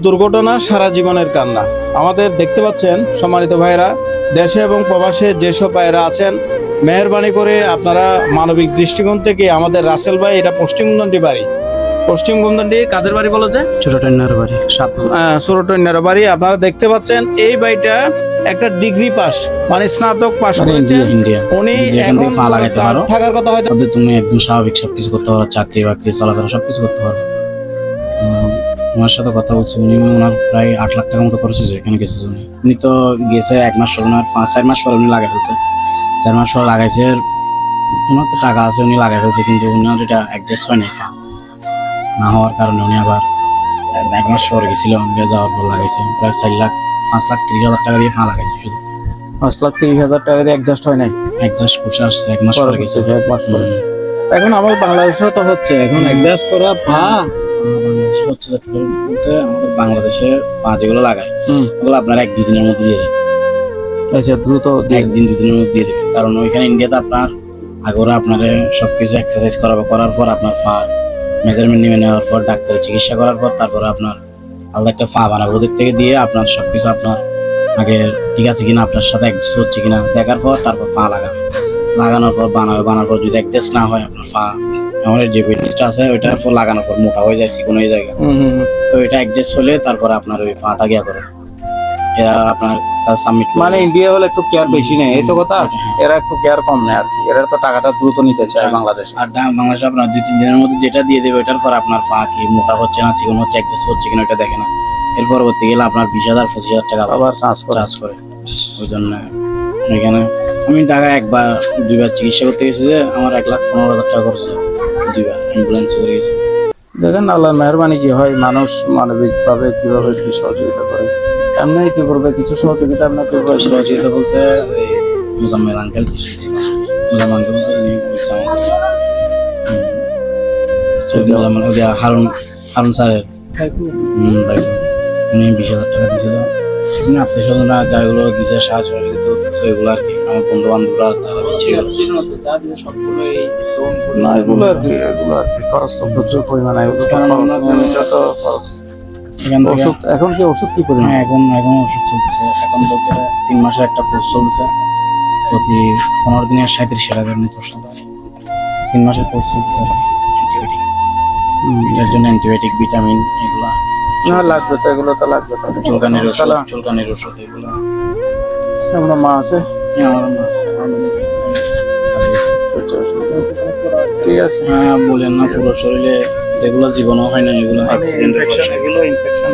দুর্ঘটনা সারা জীবনের কান্না। আমাদের দেখতে পাচ্ছেন সম্মানিত ভাইরা, দেশে এবং প্রবাসে যেসব ভাইরা আছেন, মেহেরবানি করে আপনারা মানবিক দৃষ্টিকোণ থেকে আমাদের রাসেল ভাই, এটা পশ্চিম গুমদান্ডি বাড়ি। পশ্চিম গুমদান্ডি কাদের বাড়ি বলা যায়? ছোটটন্যার বাড়ি ছোটটন্যার বাড়ি। আপনারা দেখতে পাচ্ছেন এই বাড়িটা একটা ডিগ্রি পাস, মানে স্নাতক পাস করেছেন উনি। এখন থাকার কথা হয়তো তুমি একদম স্বাভাবিক সবকিছু করতে পারো, চাকরি বাকরি চলাফেরা সবকিছু করতে পারো। ওনার সাথে কথা বলছি, উনি ওনার প্রায় 8 লাখ টাকার মতো খরচ হয়েছে এখানে গেছে। উনি তো গেছে 1 মাস পর, ওনার 4 মাস পর উনি লাগাই ফেলছে। 4 মাস পর লাগাইছে, ওনার তো টাকা আছে, উনি লাগাই ফেলছে, কিন্তু উনার এটা অ্যাডজাস্ট হয় না হওয়ার কারণে উনি আবার 1 মাস পর গেছিল, যাওয়ার পর লাগাইছে প্রায় 5,30,000 টাকা দিয়ে লাগাইছে। শুধু 5,30,000 টাকা দিয়ে অ্যাডজাস্ট হয় নাই, অ্যাডজাস্ট করছে, আসছে 1 মাস পরে গেছে। 1 মাস পরে। এখন আমার বাংলাদেশেও তো হচ্ছে, এখন অ্যাডজাস্ট করা বাংলাদেশে হচ্ছে বলতে আমাদের বাংলাদেশে পা যেগুলো লাগায় ওগুলো আপনার 1-2 দিনের মধ্যে দিয়ে দেবে। আচ্ছা, দ্রুত 1-2 দিনের মধ্যে দিয়ে দেবে, কারণ ওইখানে ইন্ডিয়াতে আপনার আগরে আপনার সবকিছু এক্সারসাইজ করার পর আপনার পা মেজারমেন্ট নিয়ে নেওয়ার পর ডাক্তারের চিকিৎসা করার পর তারপর আপনার আলাদা একটা পা বানাবো, ওদের থেকে দিয়ে আপনার সবকিছু আপনার আগে ঠিক আছে কিনা, আপনার সাথে অ্যাডজাস্ট হচ্ছে কিনা দেখার পর তারপর পা লাগাবে। লাগানোর পর বানানোর পর যদি অ্যাডজাস্ট না হয় আপনার পা, আমাদের যে ফিটনেসটা আছে ওইটার পর লাগানোর পর মোটা হয়ে যায়, চিকন হয়ে যায়, তো এটা অ্যাডজাস্ট হলে তারপর আপনার ওই পাটা গিয়া করে এরা আপনার সাবমিট। মানে ইন্ডিয়া হলে একটু কেয়ার বেশি নেয়, এই তো কথা। এরা একটু কেয়ার কম নেয় আর কি, এরা তো টাকাটা দ্রুত নিতে চায় বাংলাদেশে। আর বাংলাদেশে আপনার 2-3 দিনের মধ্যে যেটা দিয়ে দেবে ওইটার পর আপনার পা কি মোটা হচ্ছে না চিকন হচ্ছে, অ্যাডজাস্ট হচ্ছে কিনা ওইটা দেখে না। এর পরবর্তী গেলে আপনার 20,000-25,000 টাকা আবার চার্জ করে। ওই জন্য এখানে আমি টাকা 1-2 বার চিকিৎসা করতে গেছি, যে আমার 1,15,000 টাকা খরচ হয়েছে 2 বার অ্যাম্বুলেন্স করে গেছি। দেখেন আল্লাহর মেহেরবানি কি হয়, মানুষ মানবিক ভাবে কিভাবে কি সহযোগিতা করে। এমনি কি করবে, কিছু সহযোগিতা আপনার করবে? সহযোগিতা বলতে মুজাম্মেল আঙ্কেল কিছু ছিল, মুজাম্মেল আঙ্কেল হারুন স্যারের উনি 20,000 টাকা দিয়েছিল। এমনি আত্মীয় স্বজনরা যাগুলো দিচ্ছে সাহায্য সহযোগিতা এগুলো আর কি, আমার বন্ধু বান্ধবরা তারা দিচ্ছে। না, এগুলো আর কি খরচ তো প্রচুর পরিমাণে, এগুলো তো খরচ। ওষুধ এখন কি ওষুধ কি পরিমাণ? এখন ওষুধ চলতেছে, এখন বলতে 3 মাসের একটা কোর্স চলতেছে, প্রতি 15 দিনের 37,000 টাকার মতো ওষুধ। 3 মাসের কোর্স চলতেছে, অ্যান্টিবায়োটিক, এটার জন্য অ্যান্টিবায়োটিক, ভিটামিন এগুলো না লাগবে তো, এগুলো তো লাগবে তো। চুলকানির ওষুধ এগুলো। আমরা মা আছে, আমার মা আছে। ঠিক আছে। বলেন না, পুরো শরীরে যেগুলো জীবনও হয় না এগুলো অ্যাক্সিডেন্ট, এগুলো ইনফেকশন